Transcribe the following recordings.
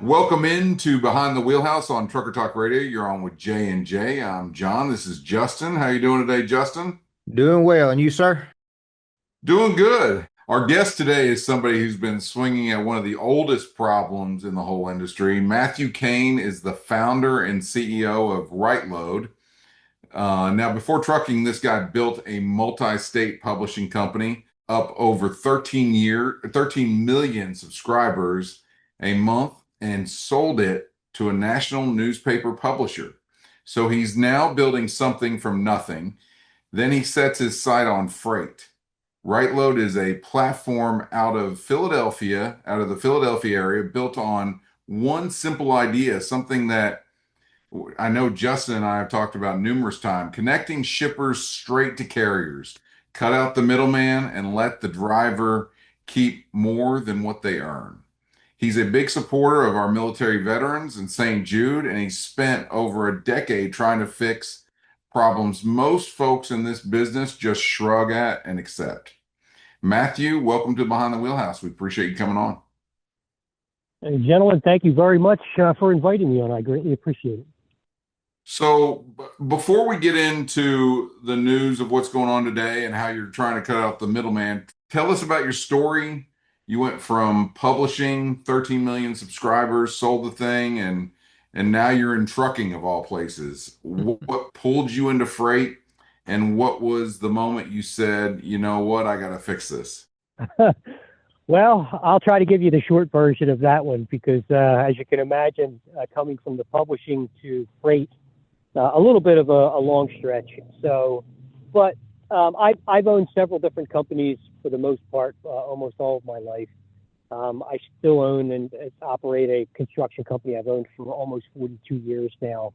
Welcome into Behind the Wheelhouse on Trucker Talk Radio. You're on with J and J. I'm John. This is Justin. How you doing today, Justin? Doing well. And you, sir? Doing good. Our guest today is somebody who's been swinging at one of the oldest problems in the whole industry. Matthew Kane is the founder and CEO of Riteload. Now, before trucking, this guy built a multi-state publishing company up over 13 million subscribers a month and sold it to a national newspaper publisher. So he's now building something from nothing. Then he sets his sight on freight. Riteload is a platform out of the Philadelphia area, built on one simple idea, something that I know Justin and I have talked about numerous times: connecting shippers straight to carriers. Cut out the middleman and let the driver keep more than what they earn. He's a big supporter of our military veterans and St. Jude, and he spent over a decade trying to fix problems most folks in this business just shrug at and accept. Matthew, welcome to Behind the Wheelhouse. We appreciate you coming on. Hey, gentlemen, thank you very much for inviting me on. I greatly appreciate it. So before we get into the news of what's going on today and how you're trying to cut out the middleman, tell us about your story. You went from publishing 13 million subscribers, sold the thing, and now you're in trucking of all places. What pulled you into freight, and what was the moment you said, you know what, I got to fix this? Well, I'll try to give you the short version of that one because, as you can imagine, coming from the publishing to freight, a little bit of a long stretch. So, but I've owned several different companies for the most part, almost all of my life. I still own and operate a construction company I've owned for almost 42 years now.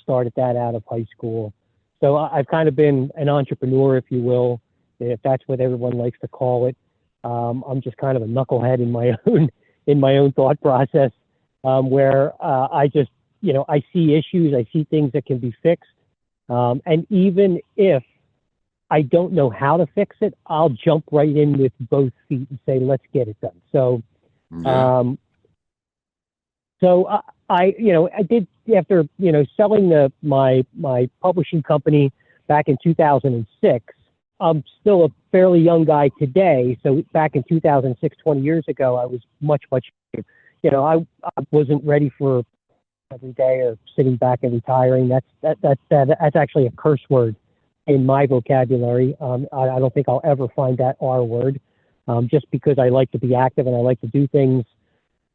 Started that out of high school. So I've kind of been an entrepreneur, if you will, if that's what everyone likes to call it. I'm just kind of a knucklehead in my own thought process, where I just, I see issues, I see things that can be fixed. And even if I don't know how to fix it, I'll jump right in with both feet and say, let's get it done. So, Yeah. I did, after, selling my publishing company back in 2006. I'm still a fairly young guy today. So back in 2006, 20 years ago, I was much, I wasn't ready for every day of sitting back and retiring. That's actually a curse word in my vocabulary. I don't think I'll ever find that R word, just because I like to be active and I like to do things.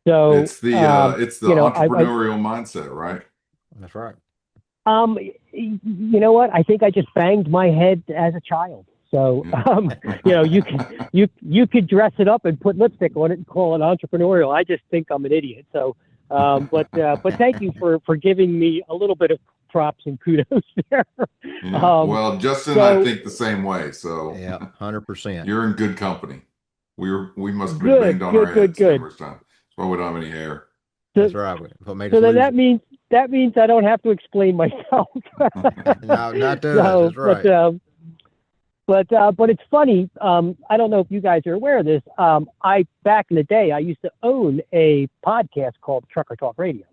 So It's the entrepreneurial mindset, right? That's right. You know what? I think I just banged my head as a child. So, you could dress it up and put lipstick on it and call it entrepreneurial. I just think I'm an idiot. So, but thank you for giving me a little bit of props and kudos there. Yeah. Well, Justin, I think the same way. So Yeah, 100%. you're in good company. We must have been banged on our heads numerous times. That's why we don't have any hair. That's right. What made us So then lose that means I don't have to explain myself. No, not to us. That's right. But it's funny. I don't know if you guys are aware of this. Back in the day, I used to own a podcast called Trucker Talk Radio.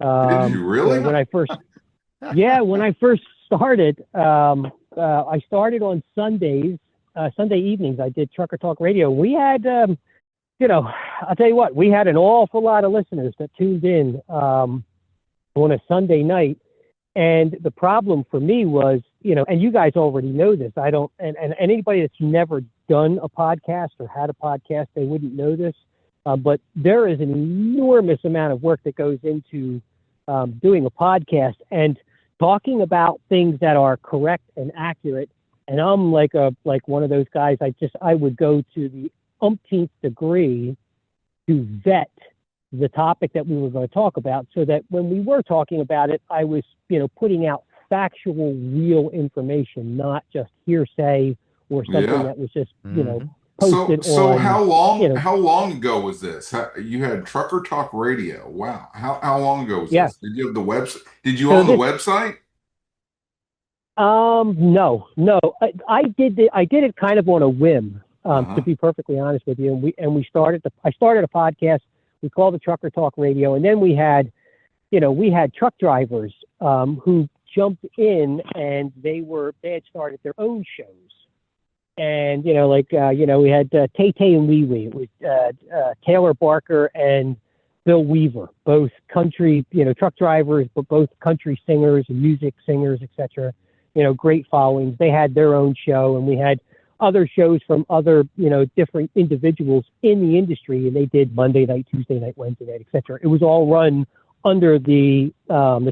Did you really? When I first started, I started on Sundays, Sunday evenings. I did Trucker Talk Radio. We had, I'll tell you what, we had an awful lot of listeners that tuned in on a Sunday night. And the problem for me was, and you guys already know this, and anybody that's never done a podcast or had a podcast, they wouldn't know this. But there is an enormous amount of work that goes into doing a podcast and talking about things that are correct and accurate. And I'm like one of those guys, I would go to the umpteenth degree to vet the topic that we were going to talk about, so that when we were talking about it, I was, putting out factual, real information, not just hearsay or something that was just, posted so on. How long ago was this? You had Trucker Talk Radio. Wow. How long ago was this? Did you have the website? Did you own the website? No. I did it kind of on a whim, to be perfectly honest with you. I started a podcast. We called it Trucker Talk Radio. And then we had truck drivers who jumped in, and they had started their own shows. And, we had Tay Tay and Wee Wee. It was Taylor Barker and Bill Weaver, both country, truck drivers, but both country singers and music singers, etc. Great followings. They had their own show, and we had other shows from other, different individuals in the industry, and they did Monday night, Tuesday night, Wednesday night, etc. It was all run under the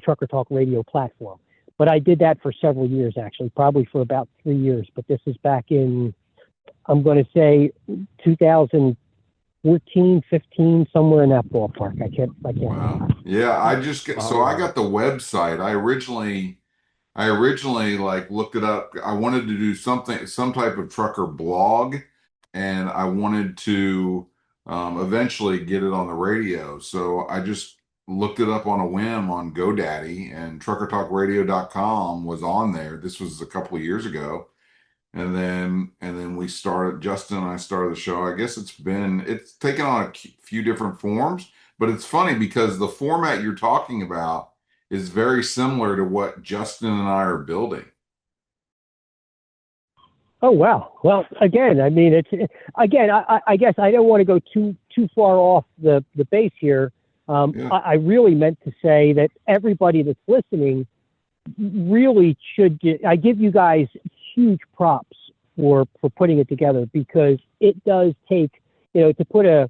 Trucker Talk Radio platform. But I did that for several years, actually, probably for about 3 years. But this is back in, I'm going to say, 2014, 15, somewhere in that ballpark. I can't. Wow. Yeah, I got the website. I originally like looked it up. I wanted to do some type of trucker blog, and I wanted to eventually get it on the radio. So I just looked it up on a whim on GoDaddy, and truckertalkradio.com was on there. This was a couple of years ago. And then Justin and I started the show. I guess it's taken on a few different forms, but it's funny because the format you're talking about is very similar to what Justin and I are building. Oh, wow. Well, again, I mean, I guess I don't want to go too far off the base here. I really meant to say that everybody that's listening really I give you guys huge props for putting it together, because it does take, to put I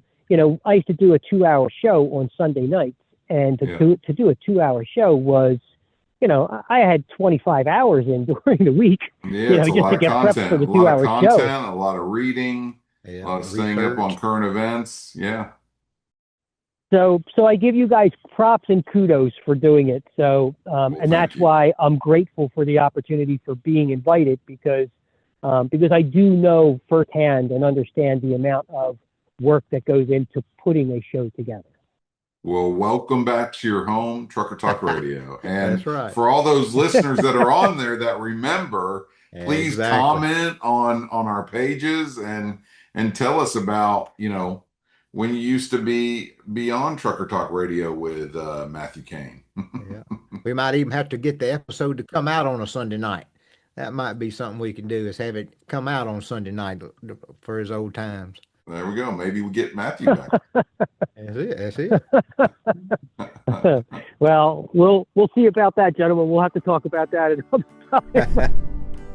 used to do a 2-hour show on Sunday nights, and to do a 2-hour show was, I had 25 hours in during the week, just to get prepped for the 2-hour show. A lot of reading, a lot of staying up on current events. Yeah. So I give you guys props and kudos for doing it. So, and that's why I'm grateful for the opportunity for being invited, because I do know firsthand and understand the amount of work that goes into putting a show together. Well, welcome back to your home, Trucker Talk Radio. And That's right. For all those listeners that are on there that remember, please comment on our pages and tell us about, when you used to be on Trucker Talk Radio with Matthew Kane. Yeah. We might even have to get the episode to come out on a Sunday night. That might be something we can do, is have it come out on Sunday night for his old times. There we go. Maybe we'll get Matthew back. That's it. Well, we'll see about that, gentlemen. We'll have to talk about that another time.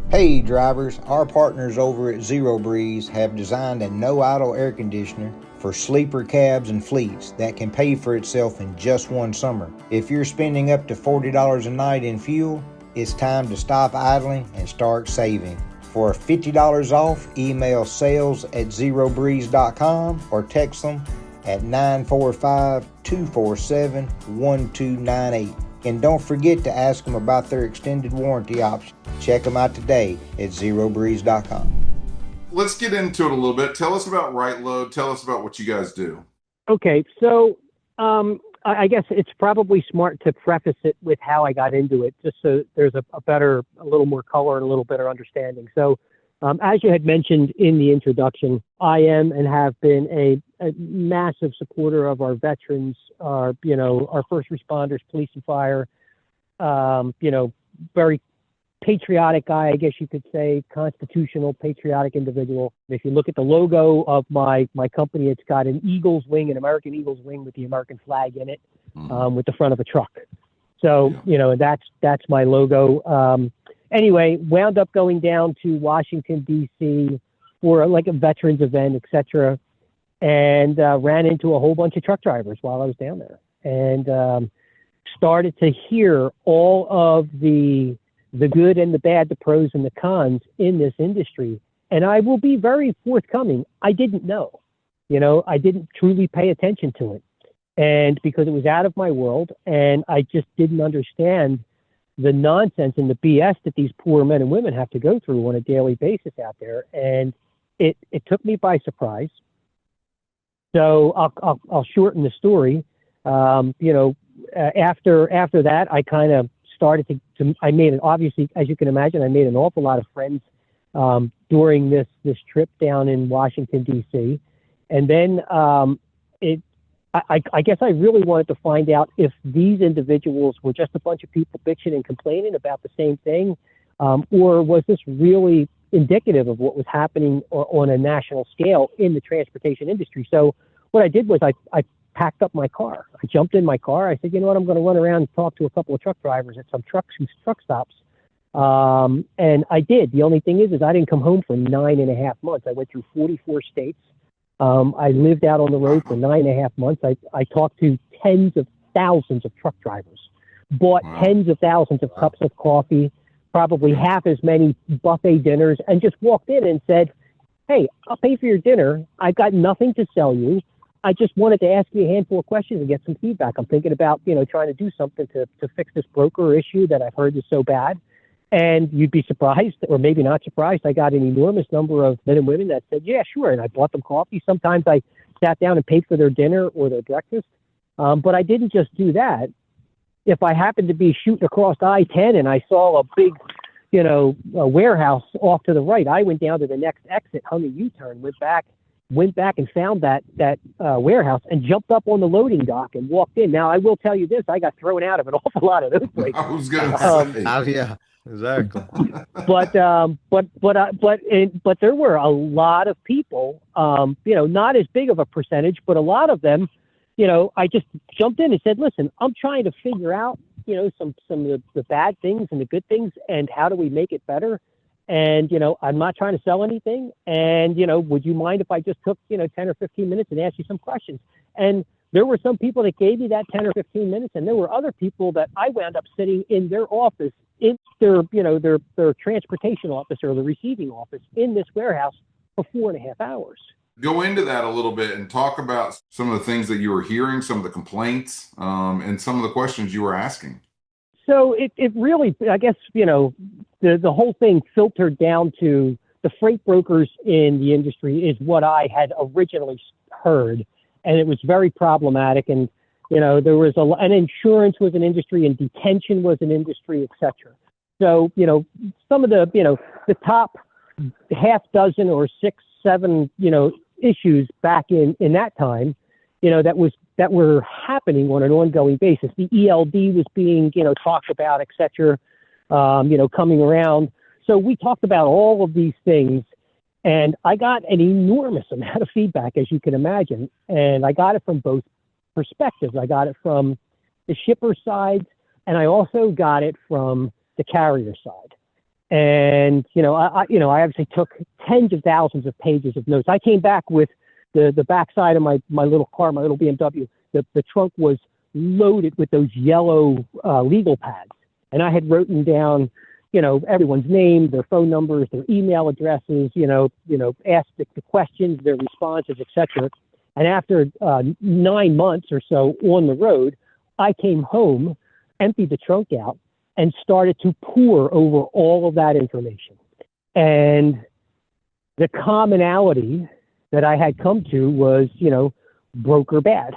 Hey drivers, our partners over at Zero Breeze have designed a no-idle air conditioner for sleeper cabs and fleets that can pay for itself in just one summer. If you're spending up to $40 a night in fuel, it's time to stop idling and start saving. For $50 off, email sales@zerobreeze.com or text them at 945-247-1298. And don't forget to ask them about their extended warranty option. Check them out today at zerobreeze.com. Let's get into it a little bit. Tell us about Riteload. Tell us about what you guys do. Okay, so I guess it's probably smart to preface it with how I got into it, just so there's a little more color and a little better understanding. So, as you had mentioned in the introduction, I am and have been a massive supporter of our veterans, our first responders, police and fire, very patriotic guy, I guess you could say, constitutional, patriotic individual. If you look at the logo of my company, it's got an Eagles wing, an American Eagles wing with the American flag in it, with the front of a truck. So, that's my logo. Anyway, wound up going down to Washington, D.C. for like a veterans event, etc., and ran into a whole bunch of truck drivers while I was down there, and started to hear all of the good and the bad, the pros and the cons in this industry. And I will be very forthcoming. I didn't know, I didn't truly pay attention to it. And because it was out of my world, and I just didn't understand the nonsense and the BS that these poor men and women have to go through on a daily basis out there. And it took me by surprise. So I'll shorten the story. After that, I kind of started I made obviously, as you can imagine, I made an awful lot of friends during this trip down in Washington, D.C. And then I guess I really wanted to find out if these individuals were just a bunch of people bitching and complaining about the same thing, or was this really indicative of what was happening on a national scale in the transportation industry? So what I did was I packed up my car. I jumped in my car. I said, you know what, I'm going to run around and talk to a couple of truck drivers at some truck stops. And I did. The only thing is I didn't come home for 9.5 months. I went through 44 states. I lived out on the road for 9.5 months. I talked to tens of thousands of truck drivers, bought tens of thousands of cups of coffee, probably half as many buffet dinners, and just walked in and said, hey, I'll pay for your dinner. I've got nothing to sell you. I just wanted to ask you a handful of questions and get some feedback. I'm thinking about, trying to do something to fix this broker issue that I've heard is so bad. And you'd be surprised, or maybe not surprised, I got an enormous number of men and women that said, yeah, sure. And I bought them coffee. Sometimes I sat down and paid for their dinner or their breakfast. But I didn't just do that. If I happened to be shooting across I-10 and I saw a big, a warehouse off to the right, I went down to the next exit, hung a U-turn, went back and found that warehouse and jumped up on the loading dock and walked in. Now, I will tell you this, I got thrown out of an awful lot of those places. I was going to say. Yeah. Exactly. But there were a lot of people, not as big of a percentage, but a lot of them, I just jumped in and said, listen, I'm trying to figure out, some of the bad things and the good things and how do we make it better? And, I'm not trying to sell anything. And, would you mind if I just took, 10 or 15 minutes and asked you some questions? And there were some people that gave me that 10 or 15 minutes. And there were other people that I wound up sitting in their office, in their transportation office or the receiving office in this warehouse for 4.5 hours. Go into that a little bit and talk about some of the things that you were hearing, some of the complaints, and some of the questions you were asking. So it really, I guess, the whole thing filtered down to the freight brokers in the industry is what I had originally heard. And it was very problematic. And, there was and insurance was an industry and detention was an industry, et cetera. So, some of the top half dozen or 6, 7, issues back in that time, that were happening on an ongoing basis. The ELD was being, talked about, et cetera, coming around. So we talked about all of these things, and I got an enormous amount of feedback, as you can imagine. And I got it from both perspectives. I got it from the shipper side, and I also got it from the carrier side. And, I obviously took tens of thousands of pages of notes. I came back with the backside of my little car, my little BMW. The trunk was loaded with those yellow legal pads. And I had written down, everyone's name, their phone numbers, their email addresses, asked the questions, their responses, et cetera. And after 9 months or so on the road, I came home, emptied the trunk out, and started to pore over all of that information. And the commonality that I had come to was, broker bad.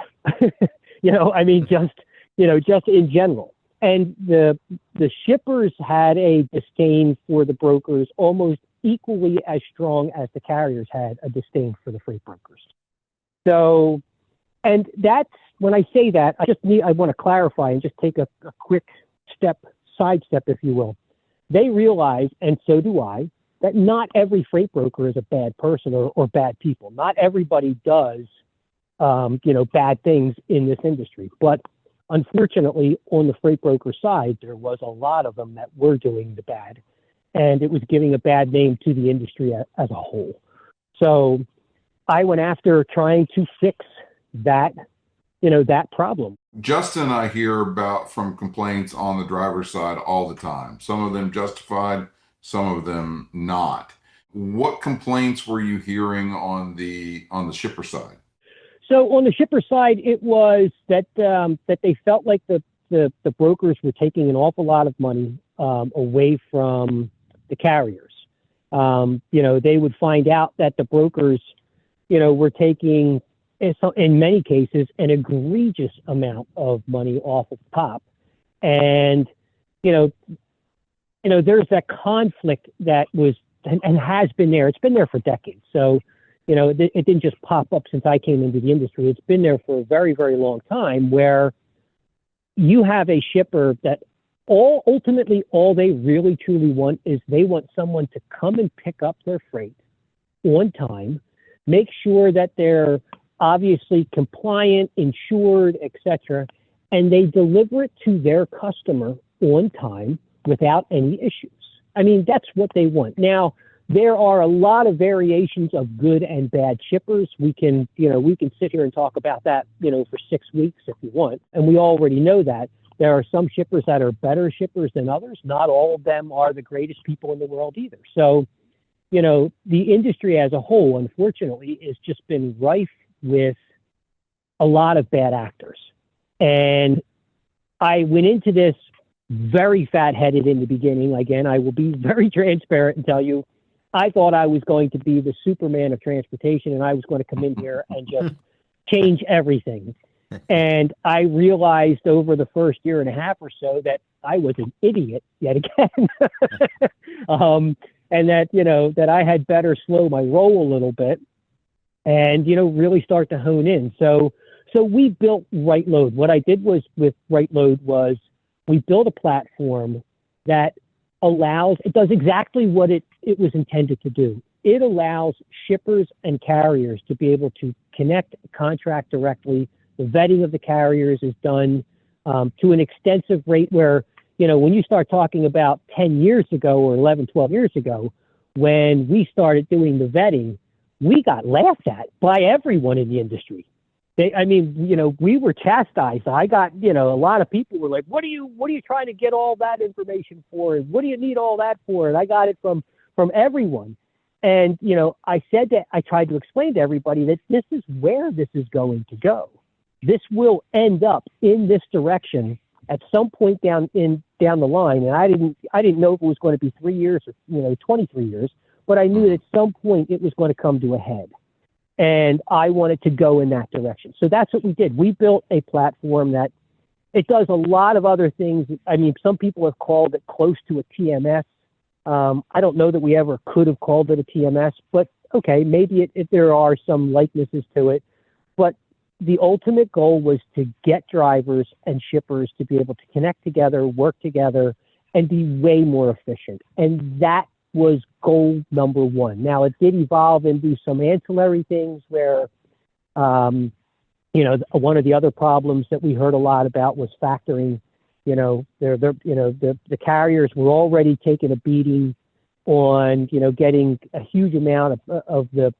Just in general. And the shippers had a disdain for the brokers almost equally as strong as the carriers had a disdain for the freight brokers. So, and that's, when I say that, I want to clarify and just take a quick sidestep, if you will. They realize, and so do I, that not every freight broker is a bad person or bad people. Not everybody does, bad things in this industry. But unfortunately, on the freight broker side, there was a lot of them that were doing the bad, and it was giving a bad name to the industry as a whole. So I went after trying to fix that problem. Justin, I hear about from complaints on the driver's side all the time. Some of them justified, some of them not. What complaints were you hearing on the shipper side? So on the shipper side, it was that they felt like the brokers were taking an awful lot of money away from the carriers. They would find out that the brokers, were taking, in many cases, an egregious amount of money off of the top. And, there's that conflict that was and has been there. It's been there for decades. So, it didn't just pop up since I came into the industry. It's been there for a very, very long time, where you have a shipper that ultimately all they really truly want is they want someone to come and pick up their freight on time, make sure that they're obviously compliant, insured, etc., and they deliver it to their customer on time without any issues. I mean, that's what they want. Now, there are a lot of variations of good and bad shippers. We can sit here and talk about that, for 6 weeks if you want. And we already know that. There are some shippers that are better shippers than others. Not all of them are the greatest people in the world either. So, the industry as a whole, unfortunately, has just been rife with a lot of bad actors. And I went into this very fat-headed in the beginning. Again, I will be very transparent and tell you, I thought I was going to be the Superman of transportation, and I was going to come in here and just change everything. And I realized over the first year and a half or so that I was an idiot yet again. And that, that I had better slow my roll a little bit and, really start to hone in. So we built Riteload. What I did with Riteload was we built a platform that it does exactly what it was intended to do. It allows shippers and carriers to be able to connect, contract directly. The vetting of the carriers is done to an extensive rate where, when you start talking about 10 years ago or 11, 12 years ago, when we started doing the vetting, we got laughed at by everyone in the industry. We were chastised. I got, a lot of people were like, what are you trying to get all that information for? And what do you need all that for? And I got it from everyone. And, I tried to explain to everybody that this is where this is going to go. This will end up in this direction at some point down the line. And I didn't know if it was going to be 3 years or, 23 years, but I knew that at some point it was going to come to a head. And I wanted to go in that direction. So that's what we did. We built a platform that it does a lot of other things. I mean, some people have called it close to a TMS. I don't know that we ever could have called it a TMS, but okay, maybe there are some likenesses to it. But the ultimate goal was to get drivers and shippers to be able to connect together, work together, and be way more efficient. And that was goal number one. Now, it did evolve into some ancillary things where, one of the other problems that we heard a lot about was factoring. The carriers were already taking a beating on, getting a huge amount of the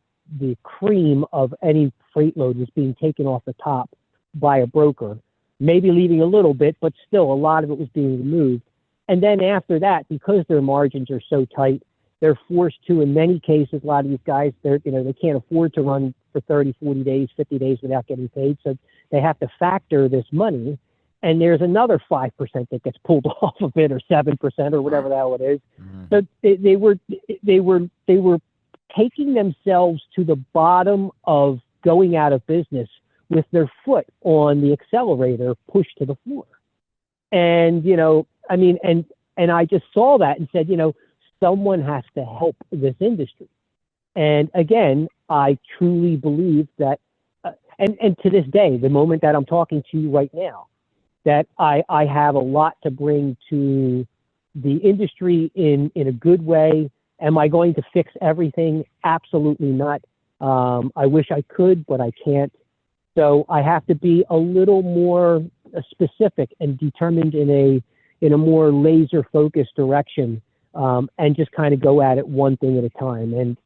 cream of any freight load was being taken off the top by a broker, maybe leaving a little bit, but still a lot of it was being removed. And then after that, because their margins are so tight, they're forced to, in many cases, a lot of these guys, they can't afford to run for 30, 40 days, 50 days without getting paid. So they have to factor this money. And there's another 5% that gets pulled off of it, or 7% or whatever the hell it is. Mm-hmm. So they were taking themselves to the bottom of going out of business with their foot on the accelerator pushed to the floor. And, and I just saw that and said, someone has to help this industry. And again, I truly believe that, and to this day, the moment that I'm talking to you right now, that I have a lot to bring to the industry in a good way. Am I going to fix everything? Absolutely not. I wish I could, but I can't. So I have to be a little more specific and determined in a more laser focused direction, and just kind of go at it one thing at a time. And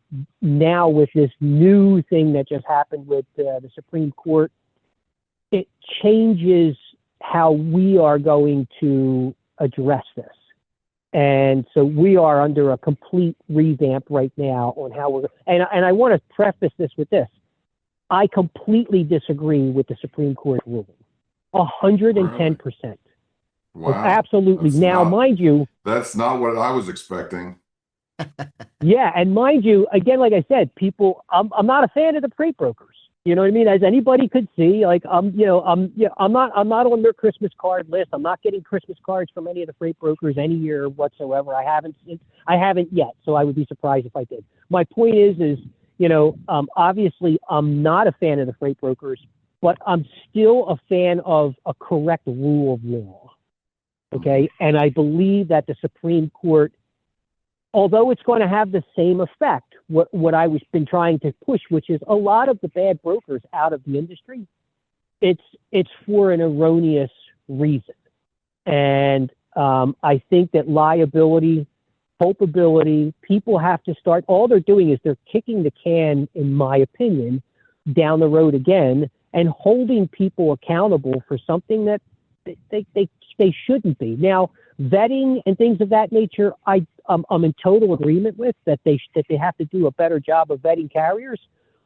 now with this new thing that just happened with the Supreme Court, it changes how we are going to address this. And so we are under a complete revamp right now on how we're, and I want to preface this with this. I completely disagree with the Supreme Court ruling. 110%. Wow. Absolutely. Now, mind you, that's not what I was expecting. Yeah. And mind you, again, like I said, I'm not a fan of the freight brokers. You know what I mean? As anybody could see, like, I'm not on their Christmas card list. I'm not getting Christmas cards from any of the freight brokers any year whatsoever. I haven't yet. So I would be surprised if I did. My point is, Obviously, I'm not a fan of the freight brokers, but I'm still a fan of a correct rule of law. Okay. And I believe that the Supreme Court, although it's going to have the same effect, what I was been trying to push, which is a lot of the bad brokers out of the industry, it's for an erroneous reason. And I think that liability, culpability, people have to start, all they're doing is they're kicking the can, in my opinion, down the road again and holding people accountable for something that they shouldn't be. Now, vetting and things of that nature, I'm in total agreement with that they have to do a better job of vetting carriers.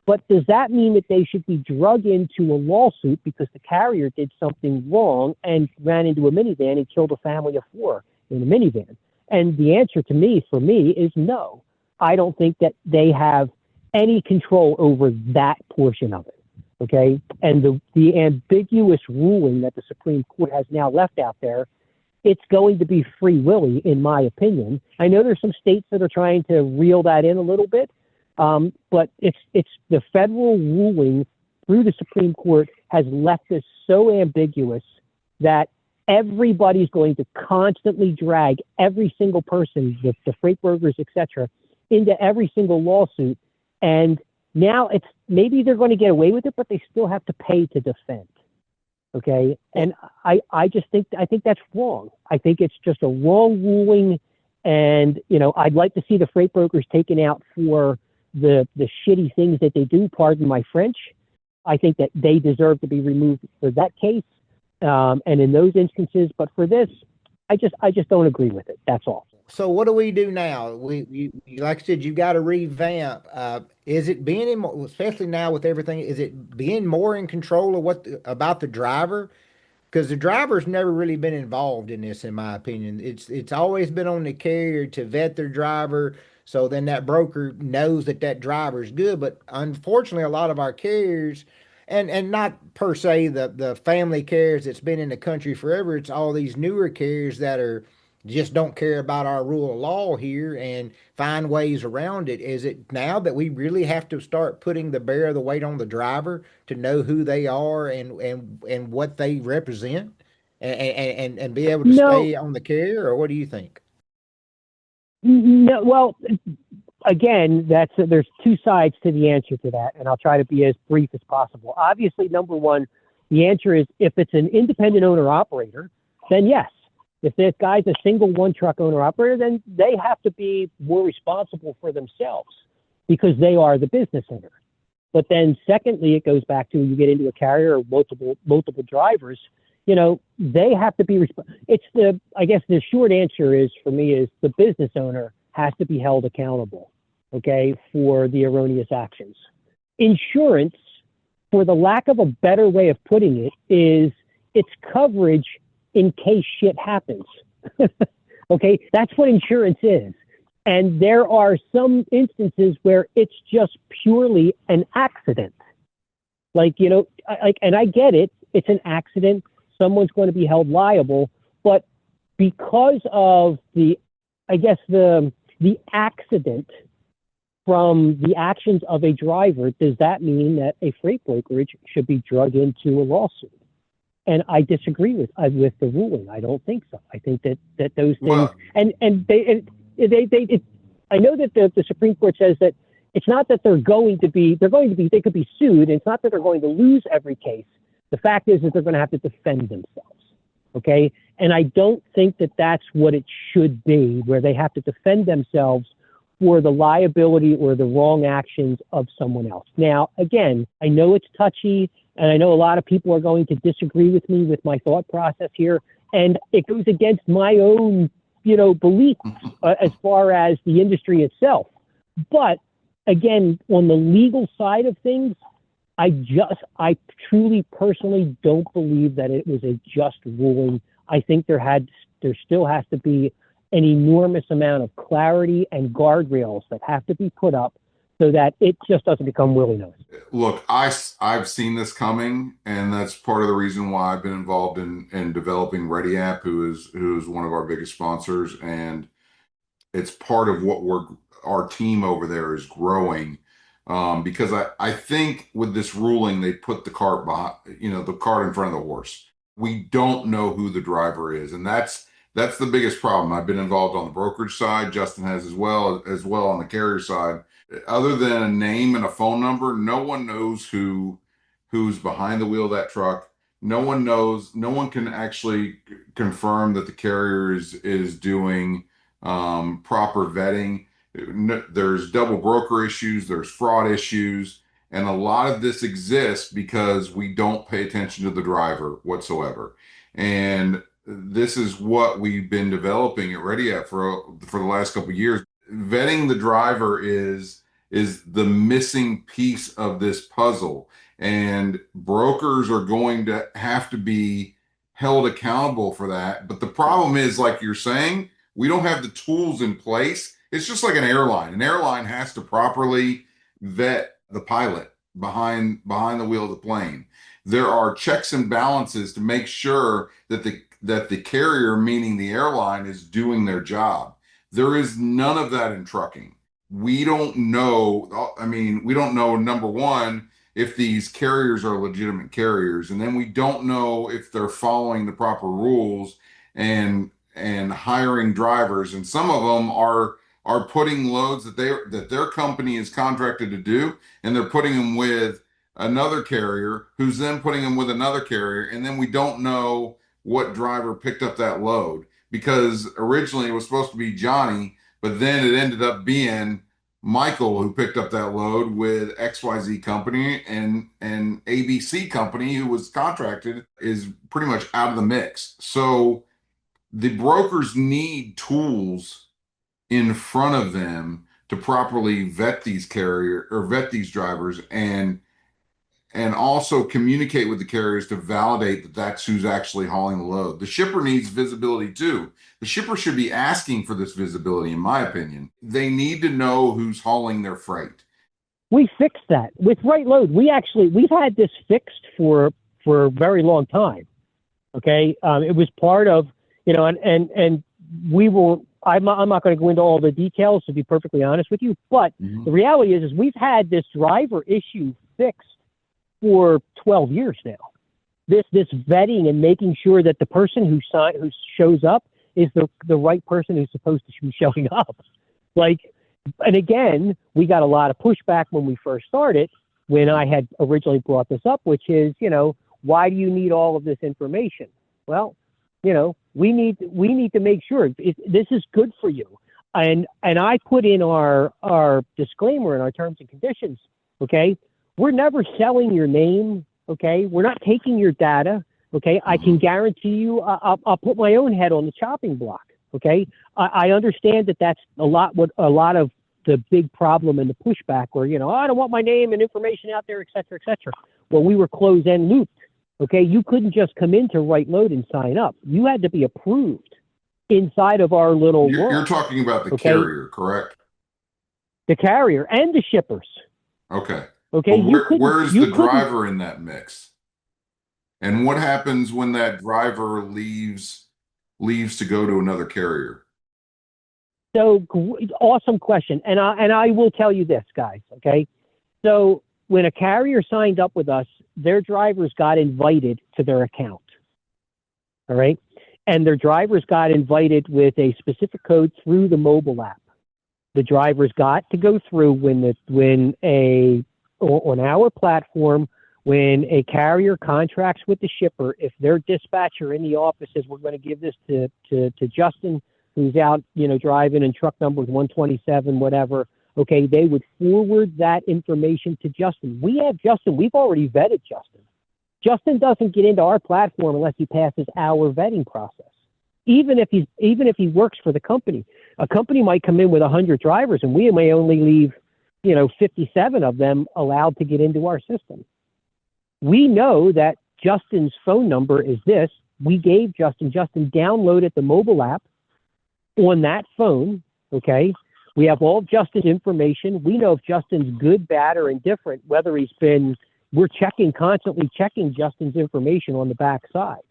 But does that mean that they should be drug into a lawsuit because the carrier did something wrong and ran into a minivan and killed a family of 4 in a minivan? And the answer for me is no. I don't think that they have any control over that portion of it. Okay. And the ambiguous ruling that the Supreme Court has now left out there, it's going to be free willy, in my opinion. I know there's some states that are trying to reel that in a little bit. But it's the federal ruling through the Supreme Court has left this so ambiguous that everybody's going to constantly drag every single person, the freight brokers, et cetera, into every single lawsuit. And now maybe they're going to get away with it, but they still have to pay to defend. Okay. And I think that's wrong. I think it's just a wrong ruling. And, I'd like to see the freight brokers taken out for the shitty things that they do, pardon my French. I think that they deserve to be removed for that case. And in those instances, but for this, I just don't agree with it. That's all. So what do we do now? We like I said, you've got to revamp. Is it being especially now with everything? Is it being more in control of about the driver? Because the driver's never really been involved in this, in my opinion. It's always been on the carrier to vet their driver, so then that broker knows that driver's good. But unfortunately, a lot of our carriers, and not per se the family carriers that's been in the country forever, it's all these newer carriers that are just don't care about our rule of law here and find ways around it. Is it now that we really have to start putting the bear of the weight on the driver to know who they are and what they represent and be able to stay on the carrier, or what do you think? No, well, again, there's 2 sides to the answer to that, and I'll try to be as brief as possible. Obviously, number one, the answer is if it's an independent owner operator, then yes. If this guy's a single one truck owner operator, then they have to be more responsible for themselves because they are the business owner. But then secondly, it goes back to you get into a carrier or multiple drivers, they have to be I guess the short answer is for me is the business owner has to be held accountable, okay, for the erroneous actions. Insurance, for the lack of a better way of putting it, is its coverage in case shit happens. Okay, that's what insurance is. And there are some instances where it's just purely an accident. And I get it. It's an accident. Someone's going to be held liable. But because of the accident from the actions of a driver, does that mean that a freight brokerage should be drug into a lawsuit? And I disagree with the ruling. I don't think so. I think that those things, I know that the Supreme Court says that it's not that they could be sued. It's not that they're going to lose every case. The fact is that they're going to have to defend themselves. Okay. And I don't think that that's what it should be, where they have to defend themselves for the liability or the wrong actions of someone else. Now, again, I know it's touchy, and I know a lot of people are going to disagree with me with my thought process here, and it goes against my own, beliefs as far as the industry itself. But again, on the legal side of things, I truly, personally don't believe that it was a just ruling. I think there still has to be an enormous amount of clarity and guardrails that have to be put up so that it just doesn't become willy-nilly. Look, I've seen this coming, and that's part of the reason why I've been involved in developing ReadyApp, who is one of our biggest sponsors, and it's part of what our team over there is growing. because I think with this ruling, they put the cart behind, the cart in front of the horse. We don't know who the driver is, and that's the biggest problem. I've been involved on the brokerage side. Justin has as well on the carrier side. Other than a name and a phone number, no one knows who's behind the wheel of that truck. No one knows. No one can actually confirm that the carrier is doing proper vetting. There's double broker issues. There's fraud issues. And a lot of this exists because we don't pay attention to the driver whatsoever. And this is what we've been developing at Ready App for the last couple of years. Vetting the driver is the missing piece of this puzzle, and brokers are going to have to be held accountable for that. But the problem is, like you're saying, we don't have the tools in place. It's just like an airline. An airline has to properly vet the pilot behind the wheel of the plane. There are checks and balances to make sure that the carrier, meaning the airline, is doing their job. There is none of that in trucking. We don't know. I mean, we don't know, number one, if these carriers are legitimate carriers, and then we don't know if they're following the proper rules and hiring drivers. And some of them are putting loads that their company is contracted to do, and they're putting them with another carrier who's then putting them with another carrier, and then we don't know what driver picked up that load, because originally it was supposed to be Johnny, but then it ended up being Michael who picked up that load with XYZ company, and ABC company, who was contracted, is pretty much out of the mix. So the brokers need tools in front of them to properly vet these drivers, and also communicate with the carriers to validate that that's who's actually hauling the load. The shipper needs visibility too. The shipper should be asking for this visibility, in my opinion. They need to know who's hauling their freight. We fixed that with Riteload. We've had this fixed for a very long time. Okay. It was part of, and we were, I'm not going to go into all the details, to be perfectly honest with you, but the reality is we've had this driver issue fixed for 12 years now. This vetting and making sure that the person who shows up is the right person who's supposed to be showing up. And again, we got a lot of pushback when we first started, when I had originally brought this up, which is, why do you need all of this information? Well, we need to make sure this is good for you. And I put in our disclaimer in our terms and conditions. Okay. We're never selling your name. Okay. We're not taking your data. Okay. I can guarantee you, I'll put my own head on the chopping block. Okay. I understand that that's a lot of the big problem and the pushback where, I don't want my name and information out there, et cetera, et cetera. Well, we were closed-end looped. Okay. You couldn't just come into Riteload and sign up. You had to be approved inside of our little world. You're talking about the carrier, correct? The carrier and the shippers. Okay. Okay. Well, where's the driver in that mix? And what happens when that driver leaves to go to another carrier? So awesome question. And I will tell you this, guys. Okay. So when a carrier signed up with us, their drivers got invited to their account. All right. And their drivers got invited with a specific code through the mobile app. The drivers got to go through on our platform, when a carrier contracts with the shipper, if their dispatcher in the office says, we're going to give this to Justin, who's out, driving, and truck number is 127, whatever. Okay. They would forward that information to Justin. We've already vetted Justin. Justin doesn't get into our platform unless he passes our vetting process. Even if he works for the company, a company might come in with 100 drivers, and we may only leave, 57 of them allowed to get into our system. We know that Justin's phone number is this. We gave Justin downloaded the mobile app on that phone. Okay. We have all of Justin's information. We know if Justin's good, bad, or indifferent, whether we're constantly checking Justin's information on the backside.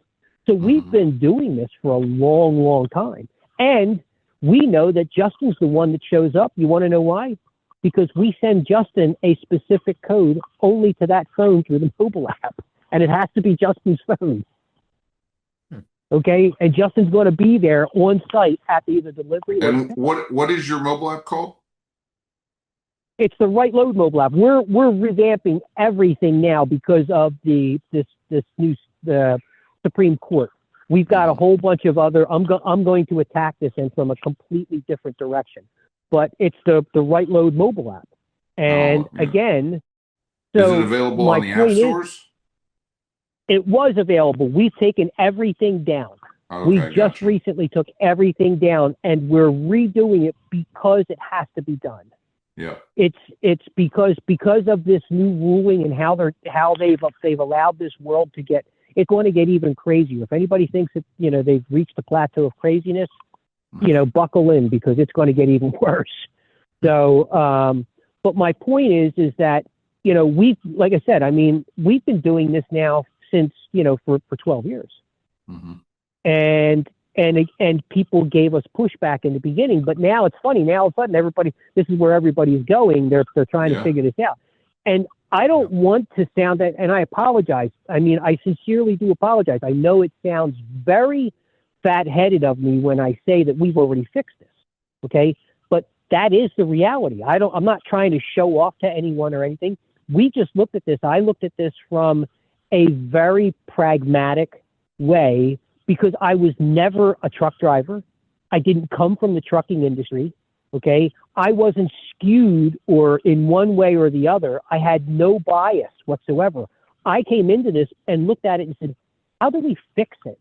So we've been doing this for a long, long time. And we know that Justin's the one that shows up. You want to know why? because we send Justin a specific code only to that phone through the mobile app, and it has to be Justin's phone. Okay, and Justin's going to be there on site at either delivery or And pickup. what is your mobile app called? It's the Riteload mobile app. We're revamping everything now because of this new Supreme Court. We've got a whole bunch of other. I'm going to attack this in from a completely different direction, but it's the Riteload mobile app. And again, so is it available my on the app point stores? It was available. We've taken everything down. Okay, We just gotcha. recently took everything down, and we're redoing it because it has to be done. Yeah. It's because of this new ruling and how they've allowed this world to get. It's going to get even crazier. If anybody thinks that they've reached the plateau of craziness, buckle in, because it's going to get even worse. So, but my point is that like I said, I mean, we've been doing this now since for 12 years, and people gave us pushback in the beginning, but now it's funny. Now all of a sudden, this is where everybody is going. They're trying to figure this out, and I don't want to sound that, and I apologize. I mean, I sincerely do apologize. I know it sounds very fat-headed of me when I say that we've already fixed this, okay? But that is the reality. I'm not trying to show off to anyone or anything. We just looked at this. I looked at this from a very pragmatic way because I was never a truck driver. I didn't come from the trucking industry, okay? I wasn't skewed or in one way or the other. I had no bias whatsoever. I came into this and looked at it and said, how do we fix it?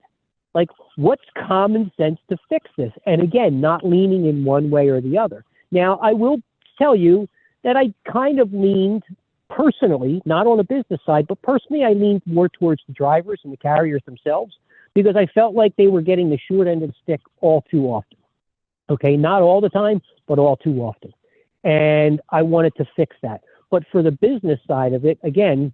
Like, what's common sense to fix this? And again, not leaning in one way or the other. Now, I will tell you that I kind of leaned personally, not on the business side, but personally, I leaned more towards the drivers and the carriers themselves because I felt like they were getting the short end of the stick all too often. Okay, not all the time, but all too often. And I wanted to fix that. But for the business side of it, again,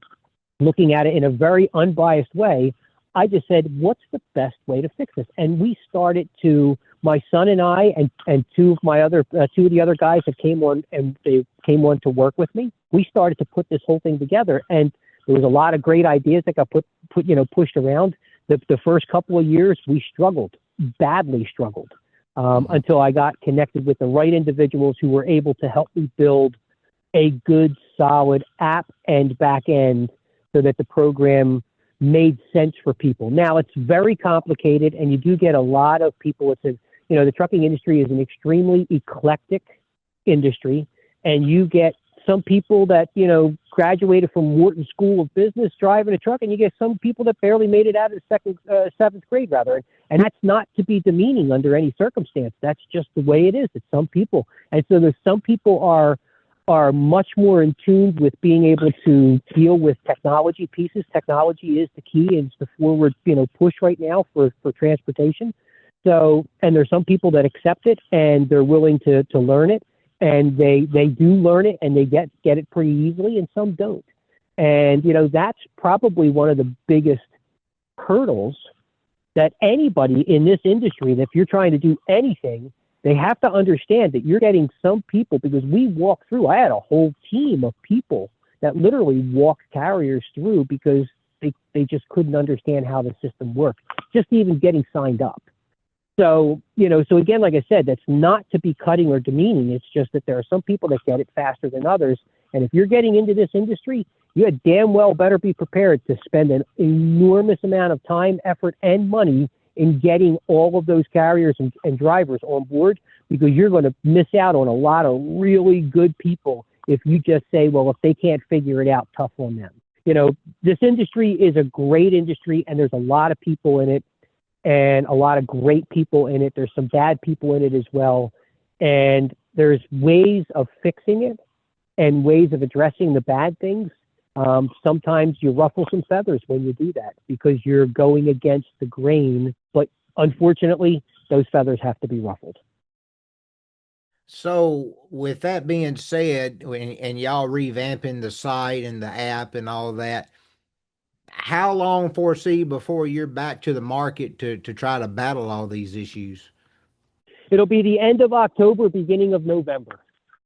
looking at it in a very unbiased way, I just said, what's the best way to fix this? And we started to, my son and I, and two of the other guys that came on, and they came on to work with me. We started to put this whole thing together, and there was a lot of great ideas that got pushed around. The first couple of years, we struggled, badly struggled, until I got connected with the right individuals who were able to help me build a good, solid app and back end so that the program made sense for people. Now, it's very complicated, and you do get a lot of people. The trucking industry is an extremely eclectic industry, and you get some people that, graduated from Wharton School of Business driving a truck, and you get some people that barely made it out of the seventh grade, rather. And that's not to be demeaning under any circumstance. That's just the way it is. It's some people. And so there's some people are much more in tune with being able to deal with technology pieces. Technology is the key, and it's the forward, push right now for transportation. So, and there's some people that accept it and they're willing to learn it, and they do learn it and they get it pretty easily, and some don't. And, that's probably one of the biggest hurdles that anybody in this industry, that if you're trying to do anything, they have to understand that you're getting some people, because we walk through, I had a whole team of people that literally walked carriers through because they just couldn't understand how the system worked, just even getting signed up. So, so again, like I said, that's not to be cutting or demeaning. It's just that there are some people that get it faster than others. And if you're getting into this industry, you damn well better be prepared to spend an enormous amount of time, effort, and money in getting all of those carriers and drivers on board, because you're going to miss out on a lot of really good people if you just say, well, if they can't figure it out, tough on them. This industry is a great industry, and there's a lot of people in it, and a lot of great people in it. There's some bad people in it as well. And there's ways of fixing it and ways of addressing the bad things. Sometimes you ruffle some feathers when you do that because you're going against the grain, but unfortunately, those feathers have to be ruffled. So with that being said, and y'all revamping the site and the app and all that, how long foresee before you're back to the market to try to battle all these issues? It'll be the end of October, beginning of November.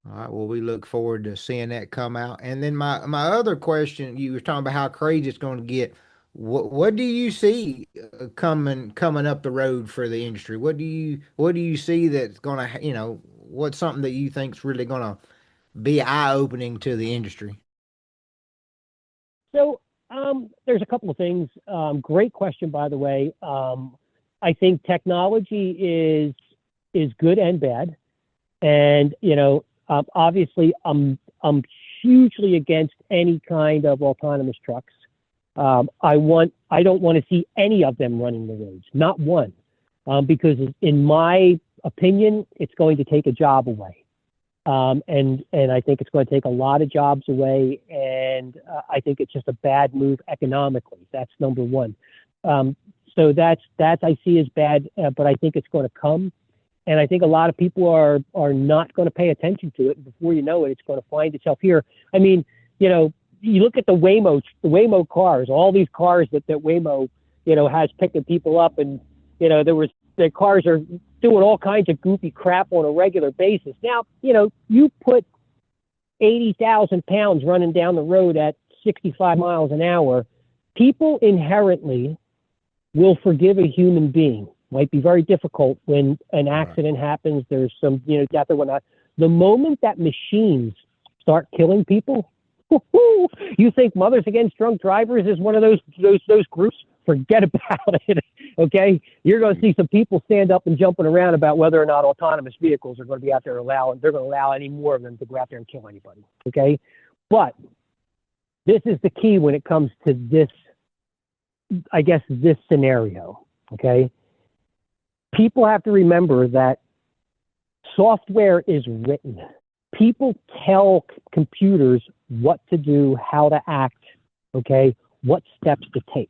All right. Well, we look forward to seeing that come out. And then my other question, you were talking about how crazy it's going to get. What do you see coming up the road for the industry? What do you see that's going to, what's something that you think's really going to be eye-opening to the industry? So there's a couple of things. Great question, by the way. I think technology is good and bad, and obviously, I'm hugely against any kind of autonomous trucks. I don't want to see any of them running the roads, not one, because in my opinion, it's going to take a job away. And I think it's going to take a lot of jobs away, and I think it's just a bad move economically. That's number one. So that's I see as bad, but I think it's going to come, and I think a lot of people are not going to pay attention to it. And before you know it, it's going to find itself here. I mean, you look at the Waymo cars, all these cars that Waymo has picking people up, and the cars are doing all kinds of goofy crap on a regular basis. Now, you put 80,000 pounds running down the road at 65 miles an hour, people inherently will forgive a human being. Might be very difficult when an accident happens. There's some, death or whatnot. The moment that machines start killing people, you think Mothers Against Drunk Drivers is one of those groups? Forget about it. Okay, you're going to see some people stand up and jumping around about whether or not autonomous vehicles are going to be out there they're going to allow any more of them to go out there and kill anybody. Okay, but this is the key when it comes to this, I guess, this scenario. Okay, people have to remember that software is written. People tell computers what to do, how to act. Okay, what steps to take.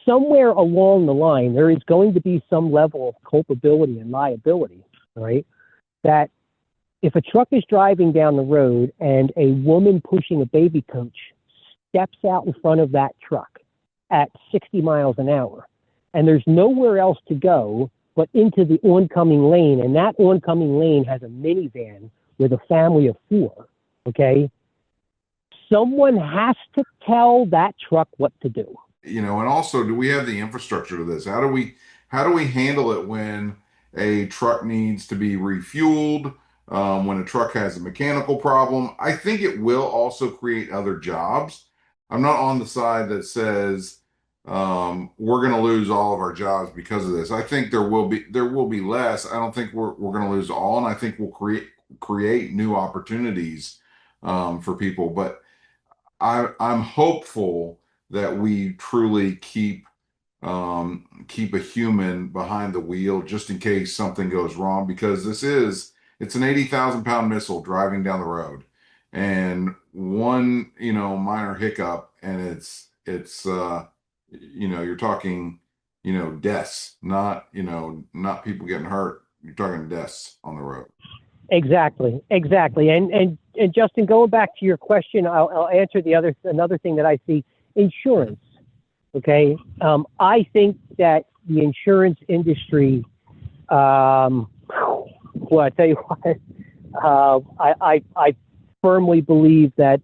Somewhere along the line, there is going to be some level of culpability and liability, right? That if a truck is driving down the road and a woman pushing a baby coach steps out in front of that truck at 60 miles an hour, and there's nowhere else to go but into the oncoming lane, and that oncoming lane has a minivan with a family of 4, okay? Someone has to tell that truck what to do. And also, do we have the infrastructure to this? How do we handle it when a truck needs to be refueled, when a truck has a mechanical problem? I think it will also create other jobs. I'm not on the side that says we're going to lose all of our jobs because of this. I think there will be less. I don't think we're going to lose all, and I think we'll create new opportunities for people. But I'm hopeful that we truly keep a human behind the wheel just in case something goes wrong, because it's an 80,000 pound missile driving down the road, and one minor hiccup and it's you're talking deaths, not people getting hurt. You're talking deaths on the road. Exactly. And Justin, going back to your question, I'll answer another thing that I see. Insurance. Okay. I think that the insurance industry, well, I tell you what, I firmly believe that,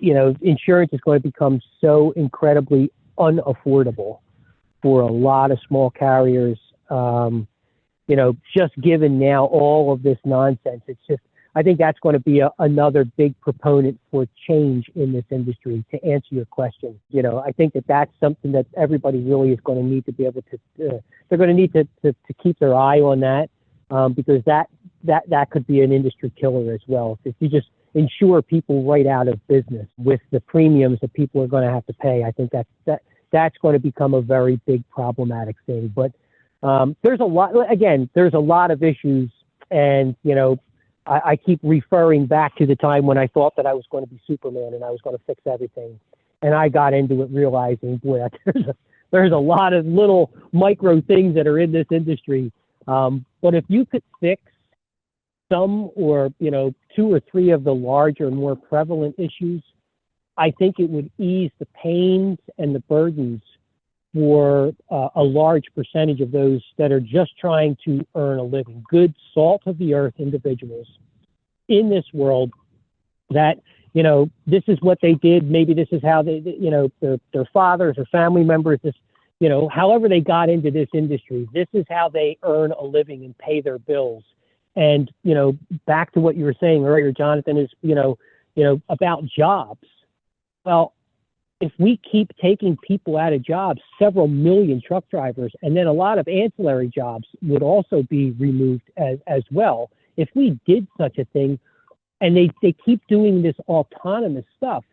insurance is going to become so incredibly unaffordable for a lot of small carriers. Just given now all of this nonsense, I think that's going to be another big proponent for change in this industry, to answer your question. I think that's something that everybody really is going to need to be able to, they're going to need to keep their eye on that, because that could be an industry killer as well. If you just insure people right out of business with the premiums that people are going to have to pay, I think that's going to become a very big problematic thing. But there's a lot of issues, and, I keep referring back to the time when I thought that I was going to be Superman and I was going to fix everything. And I got into it realizing, boy, there's a lot of little micro things that are in this industry. But if you could fix some or, 2 or 3 of the larger, more prevalent issues, I think it would ease the pains and the burdens for a large percentage of those that are just trying to earn a living. Good salt of the earth individuals in this world that, this is what they did. Maybe this is how they, their fathers or family members, this, however they got into this industry, this is how they earn a living and pay their bills. And, back to what you were saying earlier, Jonathan, is, about jobs. Well, if we keep taking people out of jobs, several million truck drivers, and then a lot of ancillary jobs would also be removed as well. If we did such a thing, and they keep doing this autonomous stuff,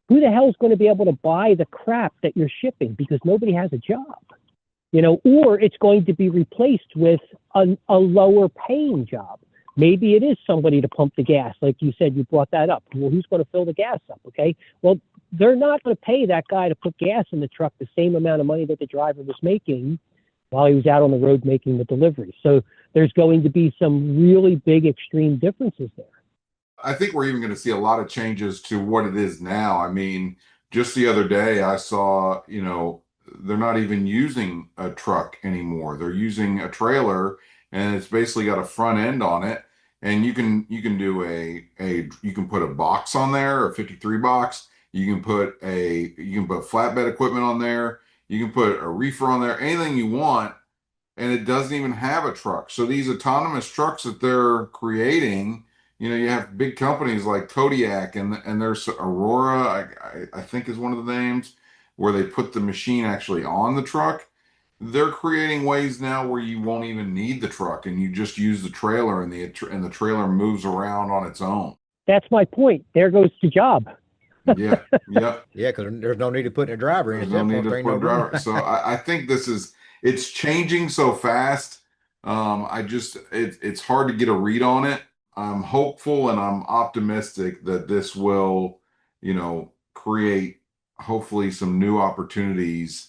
who the hell is going to be able to buy the crap that you're shipping because nobody has a job? Or it's going to be replaced with a lower paying job. Maybe it is somebody to pump the gas. Like you said, you brought that up. Well, who's going to fill the gas up? Okay. Well, they're not going to pay that guy to put gas in the truck the same amount of money that the driver was making while he was out on the road making the delivery. So there's going to be some really big extreme differences there. I think we're even going to see a lot of changes to what it is now. I mean, just the other day I saw, they're not even using a truck anymore. They're using a trailer, and it's basically got a front end on it. And you can do you can put a box on there, a 53 box. You can put flatbed equipment on there. You can put a reefer on there, anything you want. And it doesn't even have a truck. So these autonomous trucks that they're creating, you have big companies like Kodiak and there's Aurora, I think is one of the names, where they put the machine actually on the truck. They're creating ways now where you won't even need the truck and you just use the trailer and the trailer moves around on its own. That's my point. There goes the job. Yeah. Yeah, because there's no need to put a driver in. There's no need to put a driver. So I think it's changing so fast. It's hard to get a read on it. I'm hopeful and I'm optimistic that this will, create hopefully some new opportunities.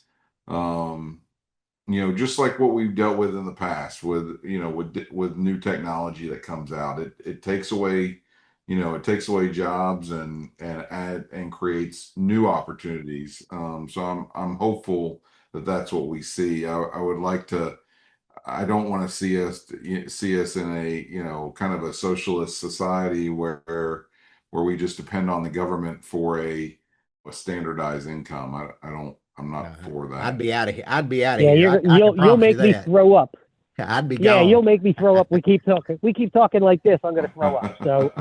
Just like what we've dealt with in the past with new technology that comes out. It takes away jobs and creates new opportunities. So I'm hopeful that that's what we see. I don't want to see us in a kind of a socialist society where we just depend on the government for a standardized income. I'm not for that. I'd be out of here. Yeah, you'll make me throw up. I'd be gone. Yeah, you'll make me throw up. We keep talking like this. I'm going to throw up. So,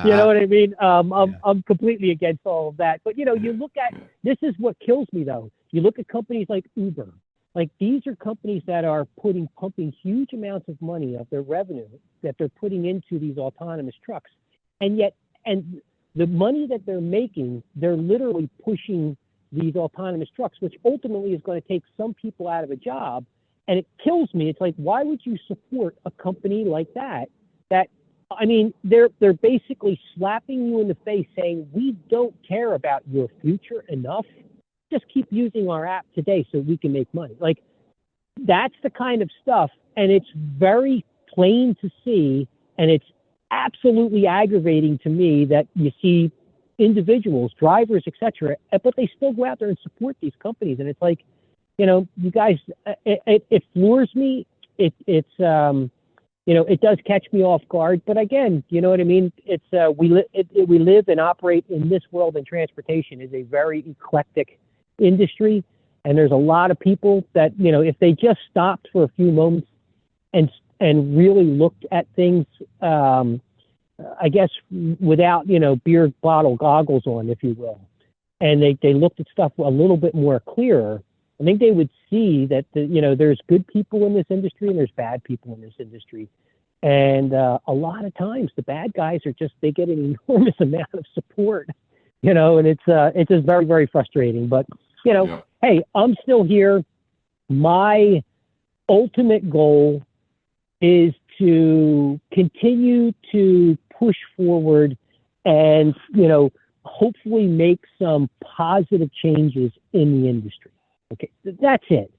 you know what I mean? I'm completely against all of that. But, you look at, this is what kills me though. You look at companies like Uber. Like these are companies that are pumping huge amounts of money of their revenue that they're putting into these autonomous trucks. And the money that they're making, they're literally pushing these autonomous trucks, which ultimately is going to take some people out of a job. And it kills me. It's like, why would you support a company like that? They're basically slapping you in the face saying, we don't care about your future enough. Just keep using our app today so we can make money. Like, that's the kind of stuff. And it's very plain to see. And it's absolutely aggravating to me that you see individuals, drivers, etc., but they still go out there and support these companies. And it's like, you guys, it floors me. It does catch me off guard. But again, you know what I mean? It's we live and operate in this world, and transportation is a very eclectic industry. And there's a lot of people that, if they just stopped for a few moments and really looked at things, I guess without, beer bottle goggles on, if you will, and they looked at stuff a little bit more clearer, I think they would see that, there's good people in this industry and there's bad people in this industry. And a lot of times the bad guys they get an enormous amount of support, and it's just very, very frustrating. But, Hey, I'm still here. My ultimate goal is to continue to push forward and, hopefully make some positive changes in the industry. Okay, that's it.